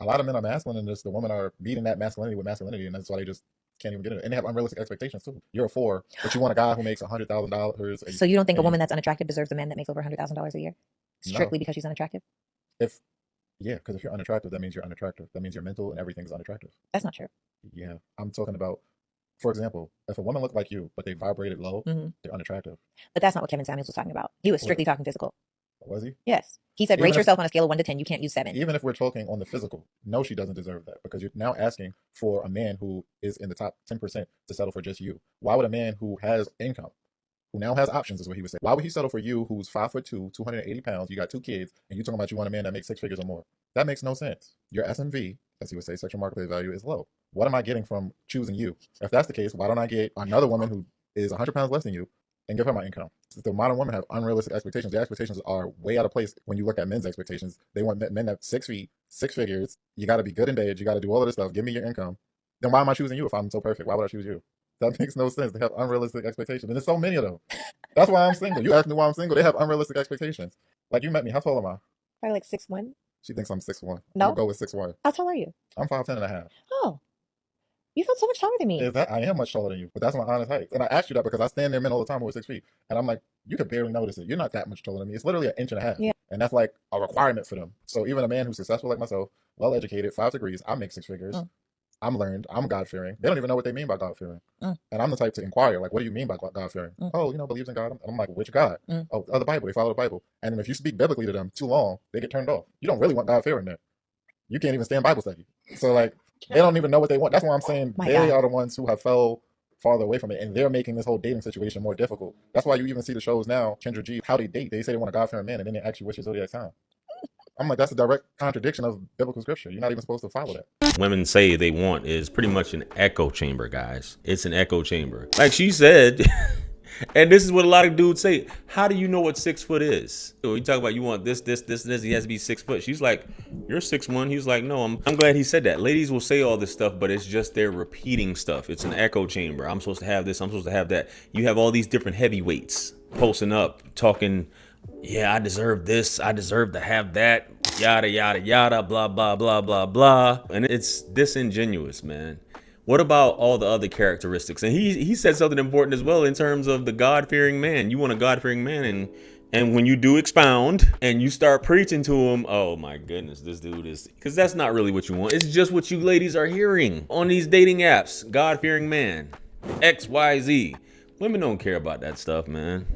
A lot of men are masculine, and just the women are beating that masculinity with masculinity, and that's why they just can't even get it. And they have unrealistic expectations too. You're a 4, but you want a guy who makes $100,000. So you don't think a woman that's unattractive deserves a man that makes over $100,000 a year, No. strictly because she's unattractive? If Yeah, because if you're unattractive, that means you're unattractive. That means your mental and everything is unattractive. That's not true. Yeah, I'm talking about, for example, if a woman looked like you, but they vibrated low, hmm they're unattractive. But that's not what Kevin Samuels was talking about. He was strictly talking physical. Was he? Yes. He said, Even rate if yourself on a scale of 1 to 10. You can't use 7. even if we're talking on the physical, no, she doesn't deserve that because you're now asking for a man who is in the top 10% to settle for just you. Why would a man who has income, who now has options, is what he would say, why would he settle for you who's 5'2", 280 pounds, you got 2 kids, and you talking about you want a man that makes 6 figures or more? That makes no sense. Your SMV, as he would say, sexual market value, is low. What am I getting from choosing you? If that's the case, why don't I get another woman who is 100 pounds less than you and give her my income? The modern women have unrealistic expectations. Their expectations are way out of place when you look at men's expectations. They want men that 6 feet, 6 figures. You got to be good in bed. You got to do all of this stuff. Give me your income. Then why am I choosing you if I'm so perfect? Why would I choose you? That makes no sense. They have unrealistic expectations. And there's so many of them. That's why I'm single. You asked me why I'm single. They have unrealistic expectations. Like, you met me. How tall am I? Probably like 6'1". She thinks I'm 6'1". No. We'll go with 6'1". How tall are you? I'm 5'10" and a half. Oh, you felt so much taller than me. I am much taller than you, but that's my honest height. And I asked you that because I stand there men all the time who are 6 feet. And I'm like, you could barely notice it. You're not that much taller than me. It's literally 1.5 inches. Yeah. And that's like a requirement for them. So even a man who's successful like myself, well educated, 5 degrees, I make 6 figures. I'm learned. I'm God fearing. They don't even know what they mean by God fearing. And I'm the type to inquire, like, what do you mean by God fearing? Oh, believes in God. And I'm like, which God? Oh, the Bible. They follow the Bible. And then if you speak biblically to them too long, they get turned off. You don't really want God fearing there. You can't even stand Bible study. So like, they don't even know what they want. That's why I'm saying they are the ones who have fell farther away from it, and they're making this whole dating situation more difficult. That's why you even see the shows now, Kendra G, how they date. They say they want a God-fearing man, and then they ask you what's your zodiac sign. I'm like, that's a direct contradiction of biblical scripture. You're not even supposed to follow that. Women say they want is pretty much an echo chamber, guys. It's an echo chamber. Like she said, and this is what a lot of dudes say. How do you know what 6 foot is? You talk about you want this. He has to be 6 foot. She's like, you're 6'1". He's like, no, I'm glad he said that. Ladies will say all this stuff, but it's just they're repeating stuff. It's an echo chamber. I'm supposed to have this. I'm supposed to have that. You have all these different heavyweights posting up, talking, yeah, I deserve this. I deserve to have that. Yada, yada, yada, blah, blah, blah, blah, blah. And it's disingenuous, man. What about all the other characteristics? And he said something important as well in terms of the God-fearing man. You want a God-fearing man, and when you do expound and you start preaching to him, oh my goodness, this dude is, because that's not really what you want. It's just what you ladies are hearing on these dating apps. God-fearing man, XYZ. Women don't care about that stuff, man.